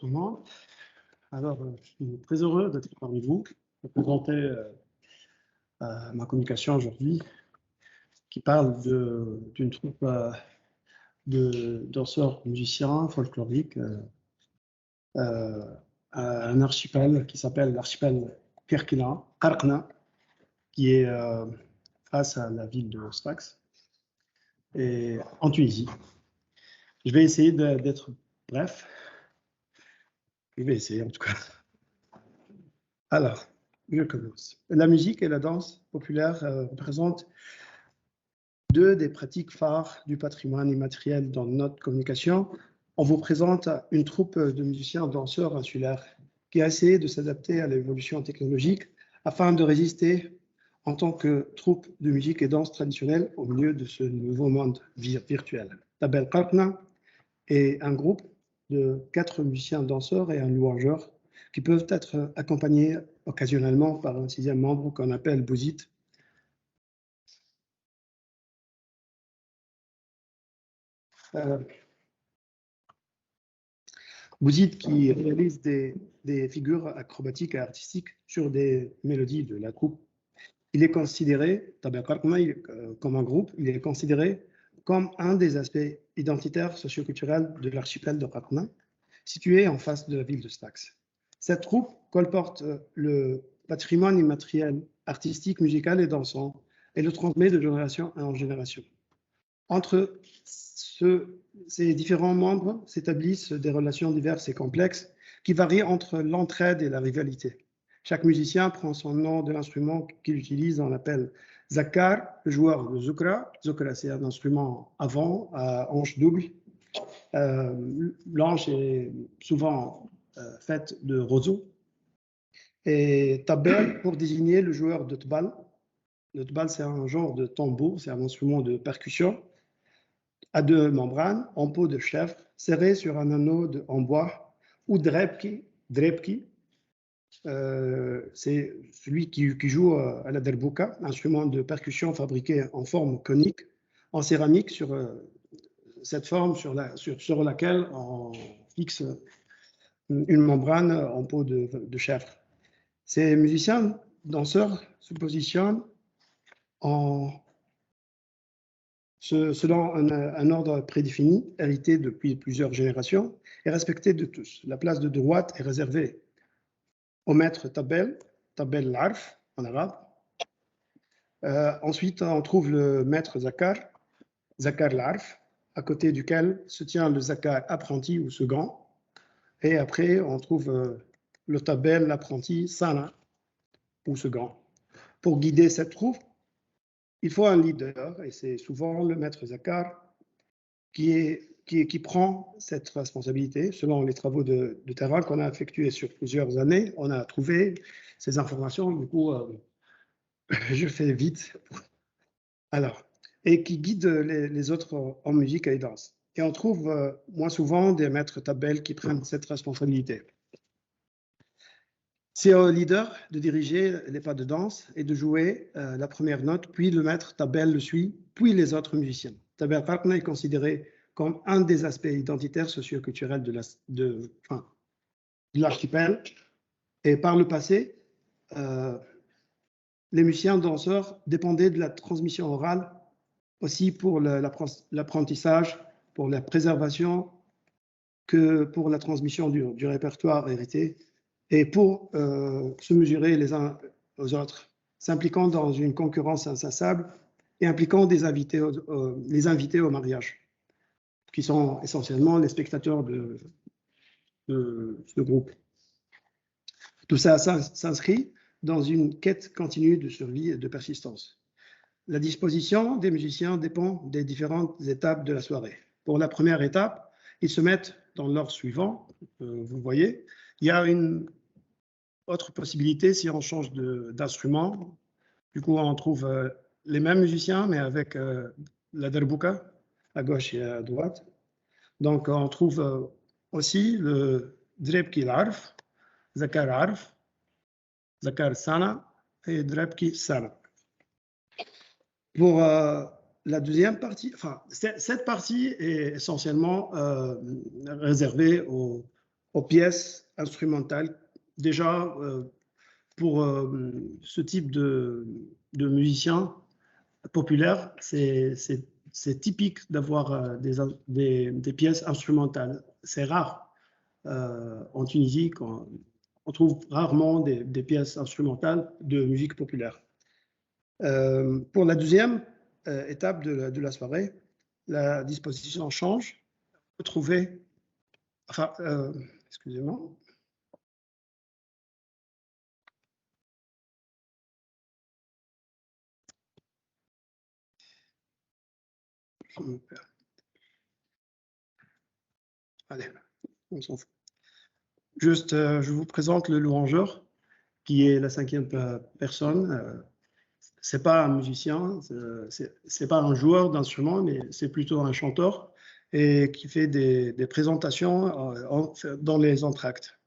tout le monde. Alors, je suis très heureux d'être parmi vous pour présenter ma communication aujourd'hui qui parle d'une troupe de danseurs musiciens folkloriques à un archipel qui s'appelle l'archipel Qarqna, qui est face à la ville de Sfax et en Tunisie. Je vais essayer d'être bref. Je vais essayer en tout cas. Alors, je commence. La musique et la danse populaire représentent deux des pratiques phares du patrimoine immatériel dans notre communication. On vous présente une troupe de musiciens danseurs insulaires qui a essayé de s'adapter à l'évolution technologique afin de résister en tant que troupe de musique et danse traditionnelle au milieu de ce nouveau monde virtuel. Tabel Qarqna est un groupe de 4 musiciens danseurs et un louangeur qui peuvent être accompagnés occasionnellement par un 6e membre qu'on appelle Bouzid. Bouzid qui réalise des figures acrobatiques et artistiques sur des mélodies de la troupe. Il est considéré, comme un groupe, il est considéré comme un des aspects identitaires socioculturels de l'archipel de Qarqna, situé en face de la ville de Sfax. Cette troupe colporte le patrimoine immatériel, artistique, musical et dansant et le transmet de génération en génération. Entre ces différents membres s'établissent des relations diverses et complexes qui varient entre l'entraide et la rivalité. Chaque musicien prend son nom de l'instrument qu'il utilise. On l'appelle Zakar, le joueur de Zukra. Zukra, c'est un instrument avant, à hanche double. L'anche est souvent faite de roseau. Et Tabel pour désigner le joueur de Tbal. Le Tbal, c'est un genre de tambour, c'est un instrument de percussion à 2 membranes en peau de chèvre serré sur un anneau en bois, ou drepki, c'est celui qui joue à la derbouka, instrument de percussion fabriqué en forme conique, en céramique, sur cette forme sur laquelle on fixe une membrane en peau de chèvre. Ces musiciens danseurs se positionnent selon un ordre prédéfini, hérité depuis plusieurs générations et respecté de tous. La place de droite est réservée au maître Tabel l'Arf en arabe. Ensuite, on trouve le maître Zakar l'Arf, à côté duquel se tient le Zakar apprenti ou second. Et après, on trouve le Tabel l'apprenti Sana ou second. Pour guider cette troupe, il faut un leader, et c'est souvent le maître Zakar qui prend cette responsabilité. Selon les travaux de terrain qu'on a effectués sur plusieurs années, on a trouvé ces informations. Du coup, je fais vite. Alors, et qui guide les autres en musique et danse. Et on trouve moins souvent des maîtres tabels qui prennent cette responsabilité. C'est au leader de diriger les pas de danse et de jouer la première note, puis le maître tabel le suit, puis les autres musiciens. Tabel Qarqna est considéré comme un des aspects identitaires socio-culturels de l'archipel. Et par le passé, les musiciens danseurs dépendaient de la transmission orale aussi pour l'apprentissage, pour la préservation, que pour la transmission du répertoire hérité et pour se mesurer les uns aux autres, s'impliquant dans une concurrence insaisissable et impliquant les invités au mariage, qui sont essentiellement les spectateurs de ce groupe. Tout ça s'inscrit dans une quête continue de survie et de persistance. La disposition des musiciens dépend des différentes étapes de la soirée. Pour la première étape, ils se mettent dans l'ordre suivant, vous voyez. Il y a une autre possibilité si on change d'instrument. Du coup, on trouve les mêmes musiciens, mais avec la derbouka à gauche et à droite. Donc, on trouve aussi le drepki l'arf, zakar arf, zakar sana et drepki sana. Pour la deuxième partie, enfin, cette partie est essentiellement réservée aux aux pièces instrumentales. Déjà, pour ce type de musicien populaire, c'est typique d'avoir des pièces instrumentales. C'est rare. En Tunisie, on trouve rarement des pièces instrumentales de musique populaire. Pour la deuxième étape de la soirée, la disposition change. On peut trouver, enfin, excusez-moi. Je me perds. Allez, on s'en fout. Juste, je vous présente le louangeur, qui est la cinquième personne. C'est pas un musicien, c'est pas un joueur d'instrument, mais c'est plutôt un chanteur et qui fait des présentations dans les entr'actes.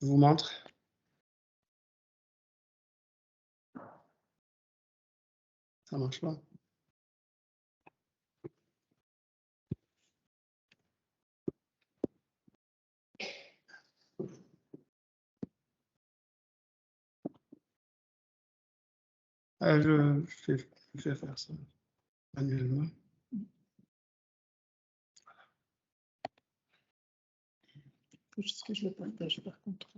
Je vous montre. Ça marche pas. Je vais faire ça manuellement. Il faut juste que je le partage par contre.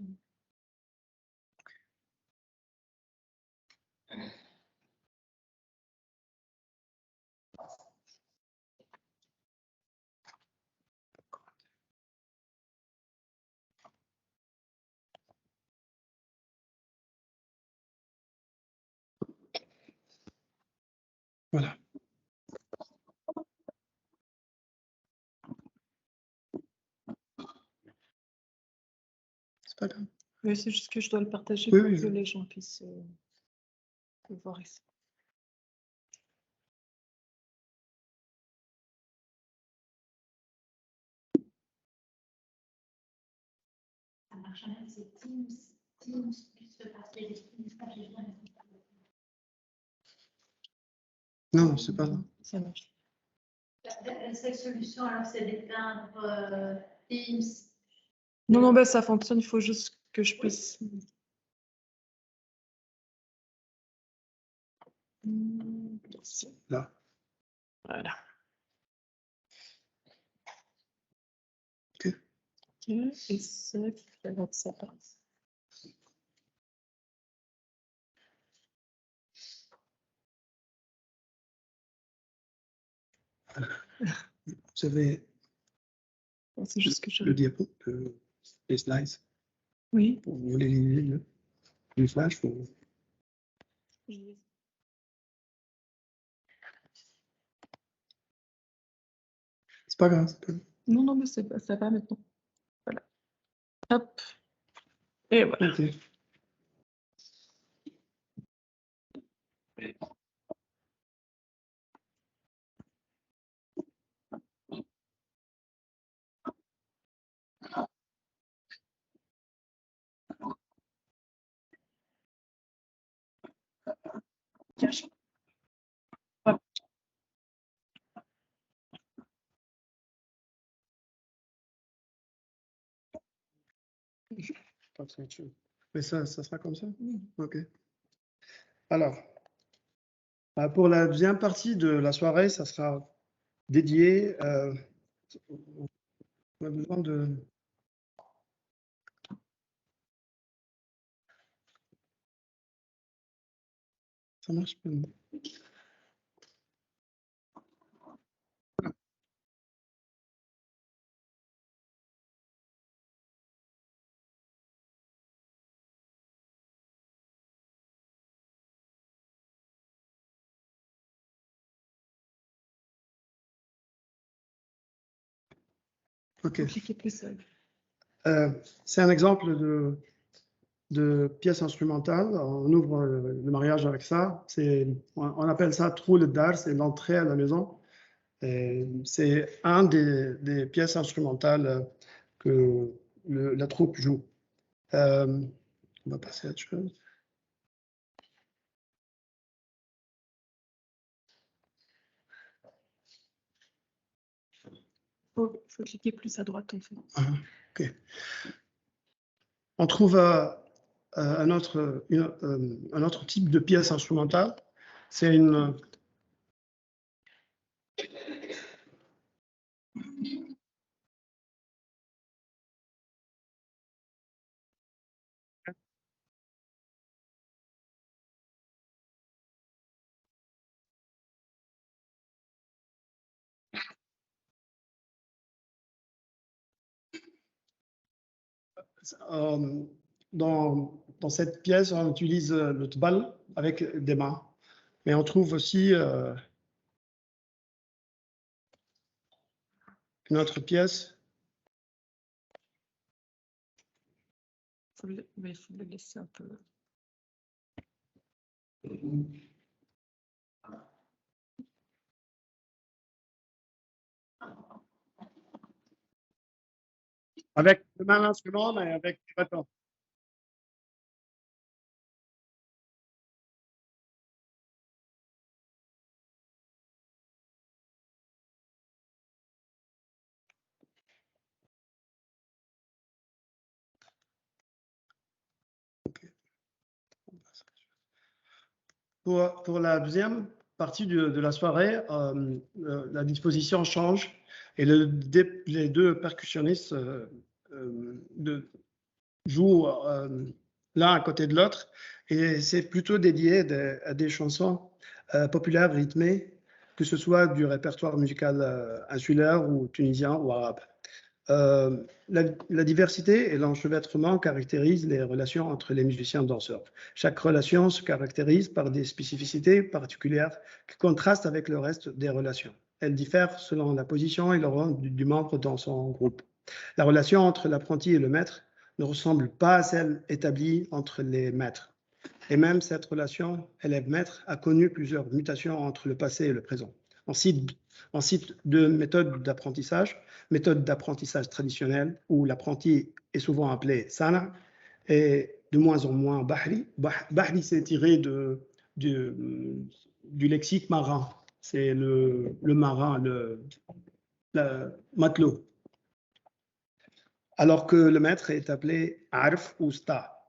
Voilà. C'est pas grave. Oui, c'est juste que je dois le partager Oui, pour oui, que les gens puissent le voir ici. Ça marche jamais, c'est Teams qui se fait passer les Teams quand j'ai bien. Non, c'est pas ça. Ça marche. Cette solution, alors, c'est d'éteindre Teams. Non, non, bah, ça fonctionne, il faut juste que je puisse. Ici. Là. Voilà. OK. OK. Et ça, je vais mettre ça par ici. Vous avez C'est juste que je. le diapo, les slides. Oui. Vous voulez le flash pour... C'est pas grave. Non, non, mais ça va maintenant. Voilà. Hop. Et voilà. OK. Cache. Pas très chaud. Mais ça sera comme ça? OK. Alors, pour la deuxième partie de la soirée, ça sera dédié. On a besoin de... Ça marche pas. OK. Cliquez plus seul. C'est un exemple de pièce instrumentale. On ouvre le mariage avec ça. On appelle ça trou le dar, c'est l'entrée à la maison. C'est un des pièces instrumentales que la troupe joue. On va passer à autre chose. faut cliquer plus à droite en fait. Ok. On trouve un autre type de pièce instrumentale. C'est une dans cette pièce, on utilise le tbal avec des mains. Mais on trouve aussi une autre pièce. Mais il faut le laisser un peu. Avec le même instrument, mais avec du bâton. Pour la deuxième partie de la soirée, la disposition change et les deux percussionnistes jouent l'un à côté de l'autre et c'est plutôt dédié à des chansons populaires rythmées, que ce soit du répertoire musical insulaire ou tunisien ou arabe. La diversité et l'enchevêtrement caractérisent les relations entre les musiciens danseurs. Chaque relation se caractérise par des spécificités particulières qui contrastent avec le reste des relations. Elles diffèrent selon la position et le rôle du membre dans son groupe. La relation entre l'apprenti et le maître ne ressemble pas à celle établie entre les maîtres. Et même cette relation élève-maître a connu plusieurs mutations entre le passé et le présent. On cite deux méthodes d'apprentissage. Méthode d'apprentissage traditionnelle, où l'apprenti est souvent appelé sana, et de moins en moins bahri. Bahri, c'est tiré du lexique marin. C'est le marin, le matelot. Alors que le maître est appelé arf ou sta.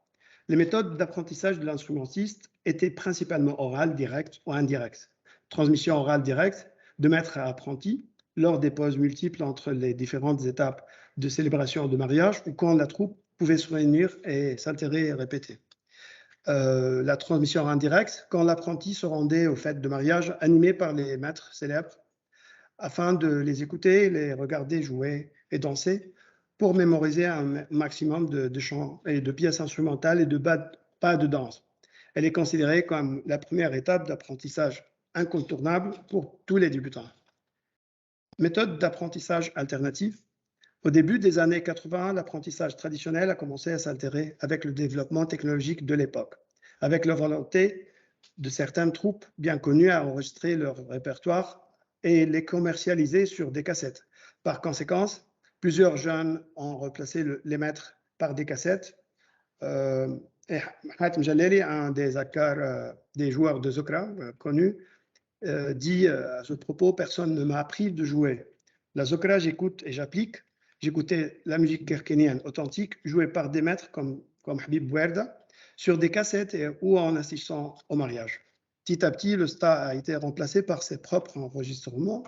Les méthodes d'apprentissage de l'instrumentiste étaient principalement orales, directes ou indirectes. Transmission orale directe de maître à apprenti lors des pauses multiples entre les différentes étapes de célébration de mariage ou quand la troupe pouvait se réunir et s'altérer et répéter. La transmission indirecte quand l'apprenti se rendait aux fêtes de mariage animées par les maîtres célèbres afin de les écouter, les regarder jouer et danser pour mémoriser un maximum de chants et de pièces instrumentales et de pas de danse. Elle est considérée comme la première étape d'apprentissage incontournable pour tous les débutants. Méthode d'apprentissage alternative. Au début des années 80, l'apprentissage traditionnel a commencé à s'altérer avec le développement technologique de l'époque, avec la volonté de certaines troupes bien connues à enregistrer leur répertoire et les commercialiser sur des cassettes. Par conséquent, plusieurs jeunes ont remplacé les maîtres par des cassettes. Et Hatem Jalali, un des akars, des joueurs de Zokra connus, dit à ce propos, personne ne m'a appris de jouer. La Zokra, j'écoute et j'applique. J'écoutais la musique kerkénienne authentique jouée par des maîtres comme Habib Bouerda sur des cassettes ou en assistant au mariage. Petit à petit, le sta a été remplacé par ses propres enregistrements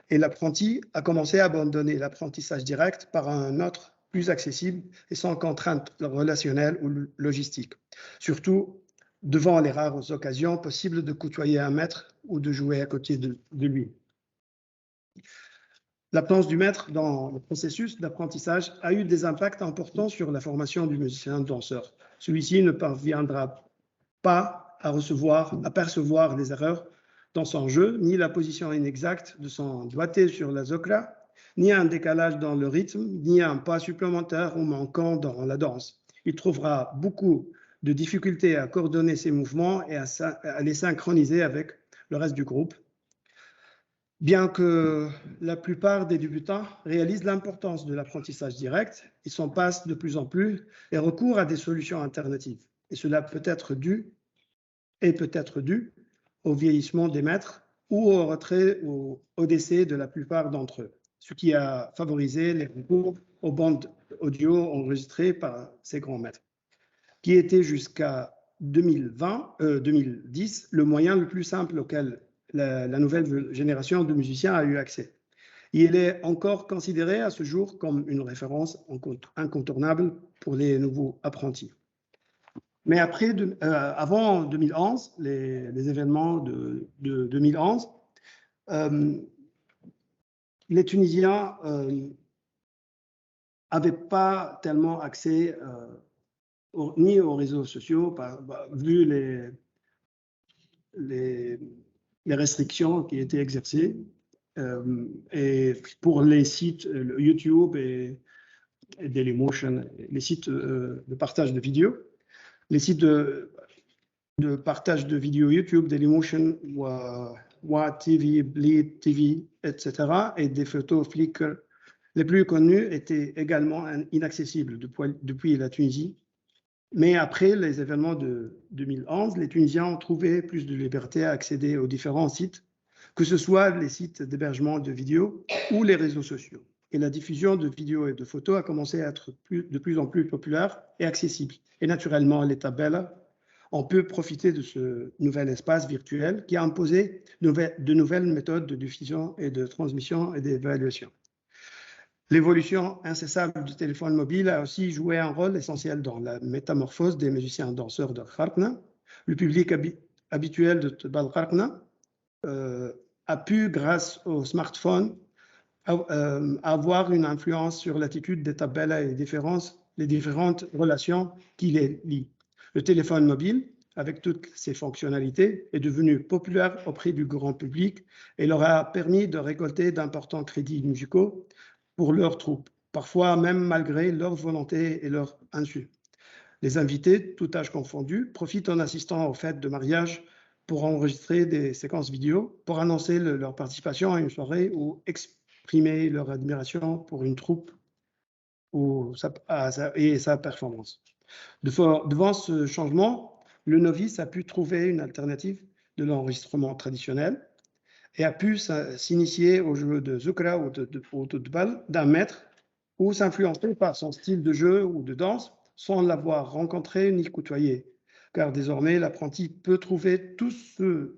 et l'apprenti a commencé à abandonner l'apprentissage direct par un autre plus accessible et sans contrainte relationnelle ou logistique. Surtout devant les rares occasions possibles de côtoyer un maître ou de jouer à côté de lui. L'absence du maître dans le processus d'apprentissage a eu des impacts importants sur la formation du musicien-danseur. Celui-ci ne parviendra pas à percevoir les erreurs dans son jeu, ni la position inexacte de son doigté sur la zokra, ni un décalage dans le rythme, ni un pas supplémentaire ou manquant dans la danse. Il trouvera beaucoup de difficultés à coordonner ses mouvements et à les synchroniser avec le reste du groupe. Bien que la plupart des débutants réalisent l'importance de l'apprentissage direct, ils s'en passent de plus en plus et recourent à des solutions alternatives. Et cela peut être dû au vieillissement des maîtres ou au retrait ou au décès de la plupart d'entre eux. ce qui a favorisé les recours aux bandes audio enregistrées par ces grands maîtres, qui était jusqu'à 2010 le moyen le plus simple auquel la nouvelle génération de musiciens a eu accès. Il est encore considéré à ce jour comme une référence incontournable pour les nouveaux apprentis. Mais avant 2011, les événements de 2011, les Tunisiens n'avaient pas tellement accès ni aux réseaux sociaux, vu les restrictions qui étaient exercées, et pour les sites YouTube et Dailymotion, les sites de partage de vidéos, les sites de partage de vidéos YouTube, Dailymotion, WaTV, Bleed TV, etc., et des photos Flickr les plus connues étaient également inaccessibles depuis la Tunisie. Mais après les événements de 2011, les Tunisiens ont trouvé plus de liberté à accéder aux différents sites, que ce soit les sites d'hébergement de vidéos ou les réseaux sociaux. Et la diffusion de vidéos et de photos a commencé à être de plus en plus populaire et accessible. Et naturellement, les tabelles ont pu profiter de ce nouvel espace virtuel qui a imposé de nouvelles méthodes de diffusion et de transmission et d'évaluation. L'évolution incessable du téléphone mobile a aussi joué un rôle essentiel dans la métamorphose des musiciens danseurs de Kharkna. Le public habituel de Tbal Kharkna a pu, grâce au smartphone, avoir une influence sur l'attitude des tabela et les différentes relations qui les lient. Le téléphone mobile, avec toutes ses fonctionnalités, est devenu populaire auprès du grand public et leur a permis de récolter d'importants crédits musicaux pour leurs troupes, parfois même malgré leur volonté et leur insu. Les invités, tout âge confondu, profitent en assistant aux fêtes de mariage pour enregistrer des séquences vidéo, pour annoncer leur participation à une soirée ou exprimer leur admiration pour une troupe et sa performance. Devant ce changement, le novice a pu trouver une alternative de l'enregistrement traditionnel et a pu s'initier au jeu de Zukra ou de Tbal d'un maître ou s'influencer par son style de jeu ou de danse sans l'avoir rencontré ni côtoyé. Car désormais, l'apprenti peut trouver tout ce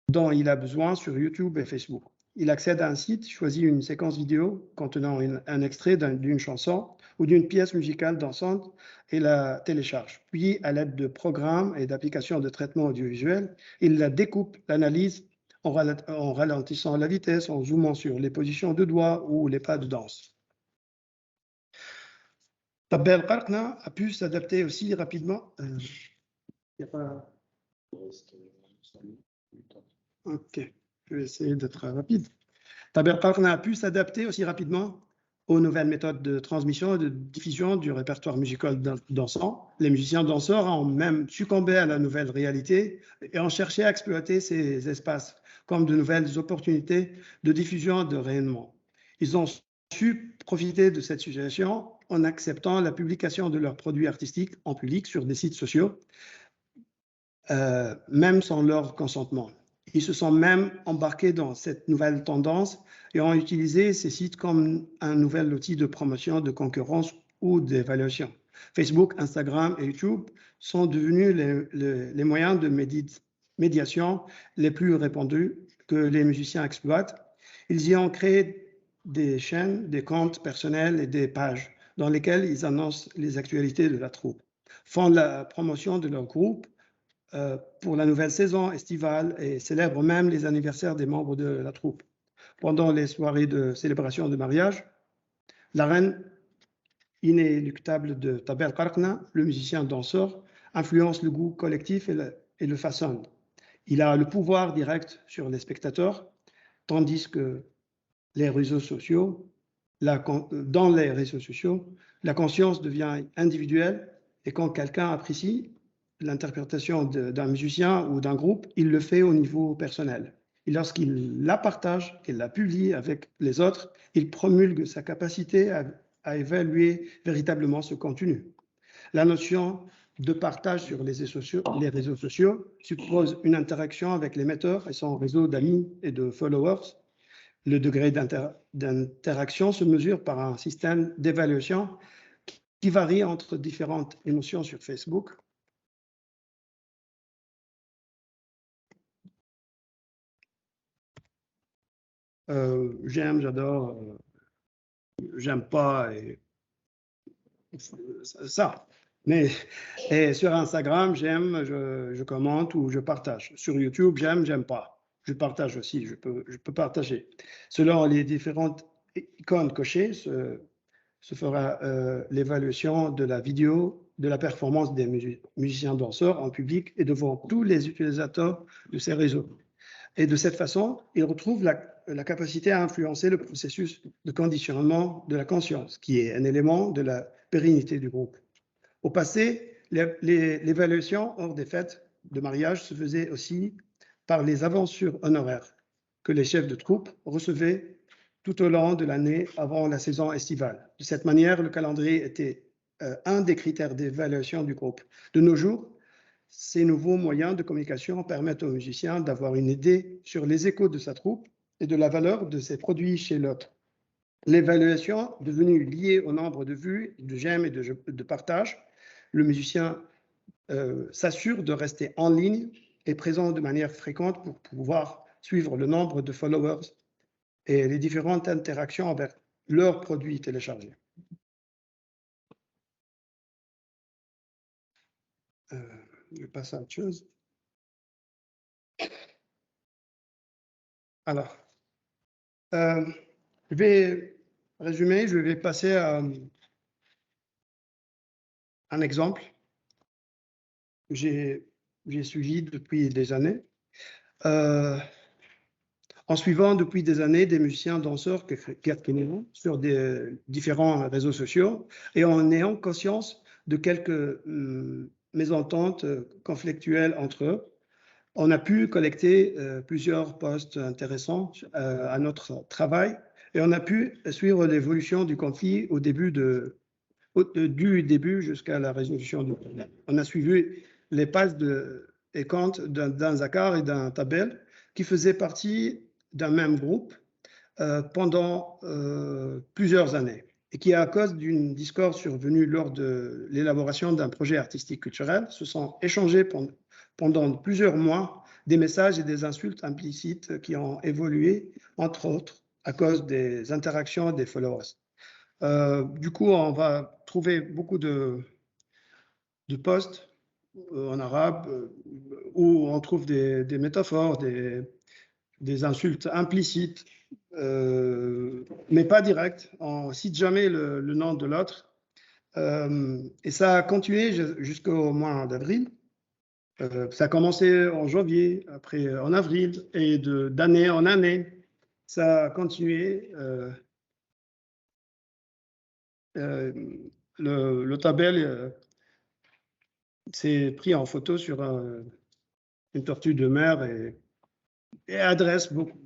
dont il a besoin sur YouTube et Facebook. Il accède à un site, choisit une séquence vidéo contenant un extrait d'une chanson ou d'une pièce musicale dansante et la télécharge. Puis, à l'aide de programmes et d'applications de traitement audiovisuel, il la découpe, l'analyse en ralentissant la vitesse, en zoomant sur les positions de doigts ou les pas de danse. Tbal Kharkna a pu s'adapter aussi rapidement. Ok, je vais essayer d'être rapide. Tbal Kharkna a pu s'adapter aussi rapidement aux nouvelles méthodes de transmission et de diffusion du répertoire musical dansant. Les musiciens danseurs ont même succombé à la nouvelle réalité et ont cherché à exploiter ces espaces comme de nouvelles opportunités de diffusion et de rayonnement. Ils ont su profiter de cette situation en acceptant la publication de leurs produits artistiques en public sur des sites sociaux, même sans leur consentement. Ils se sont même embarqués dans cette nouvelle tendance et ont utilisé ces sites comme un nouvel outil de promotion, de concurrence ou d'évaluation. Facebook, Instagram et YouTube sont devenus les moyens de médiation les plus répandus que les musiciens exploitent. Ils y ont créé des chaînes, des comptes personnels et des pages dans lesquelles ils annoncent les actualités de la troupe, font la promotion de leur groupe pour la nouvelle saison estivale et célèbrent même les anniversaires des membres de la troupe. Pendant les soirées de célébration de mariage, la reine inéluctable de Tbal Kharkna, le musicien danseur, influence le goût collectif et le façonne. Il a le pouvoir direct sur les spectateurs, tandis que les réseaux sociaux, dans les réseaux sociaux, la conscience devient individuelle et quand quelqu'un apprécie l'interprétation d'un musicien ou d'un groupe, il le fait au niveau personnel. Et lorsqu'il la partage, qu'il la publie avec les autres, il promulgue sa capacité à évaluer véritablement ce contenu. La notion de partage sur les réseaux sociaux suppose une interaction avec l'émetteur et son réseau d'amis et de followers. Le degré d'interaction se mesure par un système d'évaluation qui varie entre différentes émotions sur Facebook. J'aime, j'adore, j'aime pas, et ça. Mais et sur Instagram, j'aime, je commente ou je partage. Sur YouTube, j'aime, j'aime pas. Je partage aussi, je peux partager. Selon les différentes icônes cochées, se fera l'évaluation de la vidéo, de la performance des musiciens danseurs en public et devant tous les utilisateurs de ces réseaux. Et de cette façon, ils retrouvent la capacité à influencer le processus de conditionnement de la conscience, qui est un élément de la pérennité du groupe. Au passé, l'évaluation hors des fêtes de mariage se faisait aussi par les aventures honoraires que les chefs de troupe recevaient tout au long de l'année avant la saison estivale. De cette manière, le calendrier était un des critères d'évaluation du groupe. De nos jours, ces nouveaux moyens de communication permettent aux musiciens d'avoir une idée sur les échos de sa troupe et de la valeur de ses produits chez l'autre. L'évaluation, devenue liée au nombre de vues, de j'aime et de partage, le musicien s'assure de rester en ligne et présent de manière fréquente pour pouvoir suivre le nombre de followers et les différentes interactions avec leurs produits téléchargés. Je passe à autre chose. Alors, je vais résumer, je vais passer à un exemple que j'ai suivi depuis des années. En suivant depuis des années des musiciens danseurs sur des différents réseaux sociaux et en ayant conscience de quelques mésententes conflictuelles entre eux, on a pu collecter plusieurs posts intéressants à notre travail et on a pu suivre l'évolution du conflit du début jusqu'à la résolution du problème. On a suivi les pages et comptes d'un Zakar et d'un Tabel qui faisaient partie d'un même groupe pendant plusieurs années et qui, à cause d'une discorde survenue lors de l'élaboration d'un projet artistique culturel, se sont échangés pendant plusieurs mois des messages et des insultes implicites qui ont évolué, entre autres, à cause des interactions des followers. Du coup, on va trouver beaucoup de posts en arabe où on trouve des métaphores, des insultes implicites, mais pas directes. On ne cite jamais le nom de l'autre. Et ça a continué jusqu'au mois d'avril. Ça a commencé en janvier, après en avril, et d'année en année, ça a continué. Le tabel s'est pris en photo sur une tortue de mer et adresse beaucoup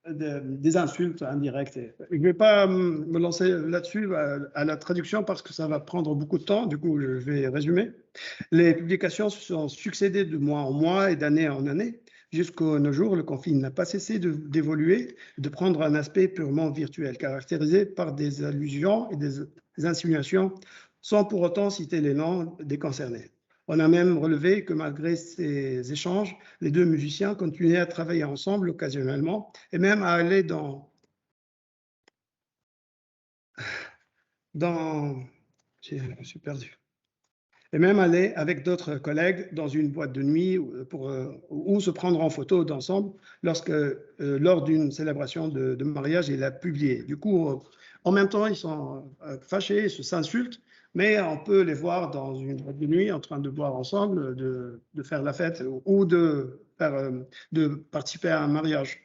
des insultes indirectes. Je ne vais pas me lancer là-dessus à la traduction parce que ça va prendre beaucoup de temps. Du coup, je vais résumer. Les publications se sont succédées de mois en mois et d'année en année. Jusqu'à nos jours, le conflit n'a pas cessé d'évoluer, de prendre un aspect purement virtuel, caractérisé par des allusions et des insinuations, sans pour autant citer les noms des concernés. On a même relevé que malgré ces échanges, les deux musiciens continuaient à travailler ensemble occasionnellement et même à aller je suis perdu. Et même aller avec d'autres collègues dans une boîte de nuit ou se prendre en photo d'ensemble lors d'une célébration de mariage, il a publié. Du coup, en même temps, ils sont fâchés, ils s'insultent, mais on peut les voir dans une boîte de nuit en train de boire ensemble, de faire la fête ou de participer à un mariage.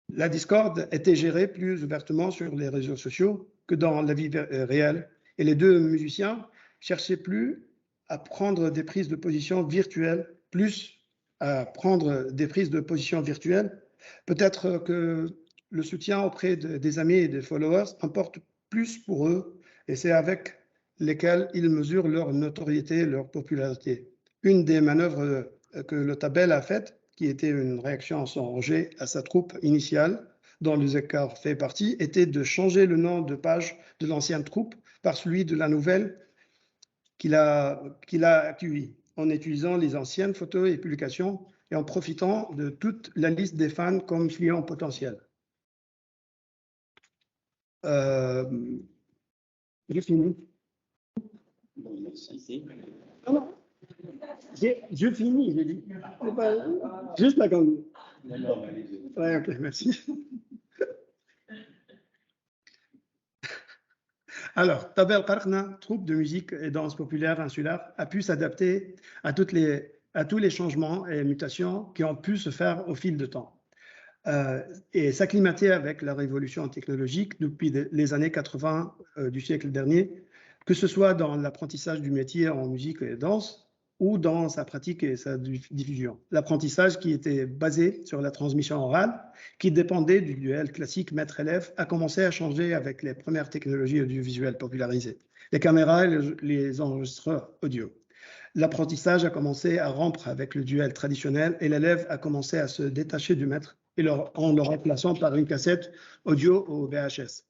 La discorde était gérée plus ouvertement sur les réseaux sociaux que dans la vie réelle. Et les deux musiciens cherchaient plus à prendre des prises de position virtuelles, Peut-être que le soutien auprès des amis et des followers importe plus pour eux, et c'est avec lesquels ils mesurent leur notoriété, leur popularité. Une des manœuvres que le Tabel a faites, qui était une réaction à son rejet à sa troupe initiale, dont le Zekar fait partie, était de changer le nom de page de l'ancienne troupe par celui de la nouvelle qu'il a accueillie, en utilisant les anciennes photos et publications et en profitant de toute la liste des fans comme clients potentiels. J'ai fini. Je finis, j'ai dit. Juste la grande. Ouais, ok, merci. Alors, Tabel Qarna, troupe de musique et danse populaire insulaire, a pu s'adapter à tous les changements et mutations qui ont pu se faire au fil du temps et s'acclimater avec la révolution technologique depuis les années 80 du siècle dernier, que ce soit dans l'apprentissage du métier en musique et danse ou dans sa pratique et sa diffusion. L'apprentissage qui était basé sur la transmission orale, qui dépendait du duel classique maître-élève, a commencé à changer avec les premières technologies audiovisuelles popularisées, les caméras et les enregistreurs audio. L'apprentissage a commencé à rompre avec le duel traditionnel et l'élève a commencé à se détacher du maître en le remplaçant par une cassette audio ou VHS.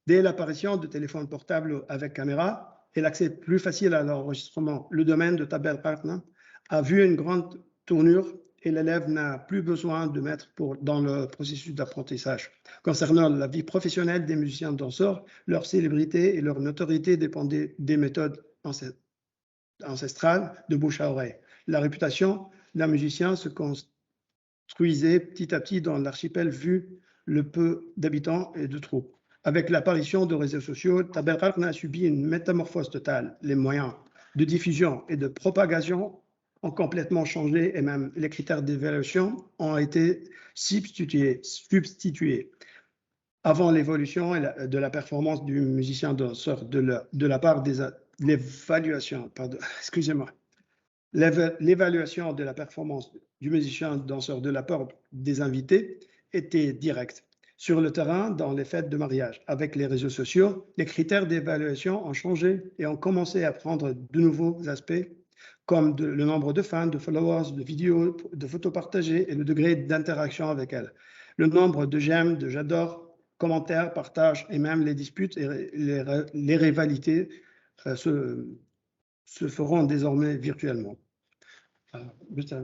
Dès l'apparition de téléphones portables avec caméra et l'accès plus facile à l'enregistrement, le domaine de Tabel Qarna a vu une grande tournure et l'élève n'a plus besoin de maître dans le processus d'apprentissage. Concernant la vie professionnelle des musiciens danseurs, leur célébrité et leur notoriété dépendaient des méthodes ancestrales de bouche à oreille. La réputation d'un musicien se construisait petit à petit dans l'archipel vu le peu d'habitants et de troupes. Avec l'apparition de réseaux sociaux, Tabel Qarna a subi une métamorphose totale. Les moyens de diffusion et de propagation ont complètement changé et même les critères d'évaluation ont été substitués. Avant l'évolution de la performance du musicien danseur de la part des l'évaluation, pardon, excusez-moi, l'évaluation de la performance du musicien danseur de la part des invités était directe. Sur le terrain, dans les fêtes de mariage, avec les réseaux sociaux, les critères d'évaluation ont changé et ont commencé à prendre de nouveaux aspects, comme le nombre de fans, de followers, de vidéos, de photos partagées et le degré d'interaction avec elles. Le nombre de j'aime, de j'adore, commentaires, partages et même les disputes et les rivalités se feront désormais virtuellement. Merci.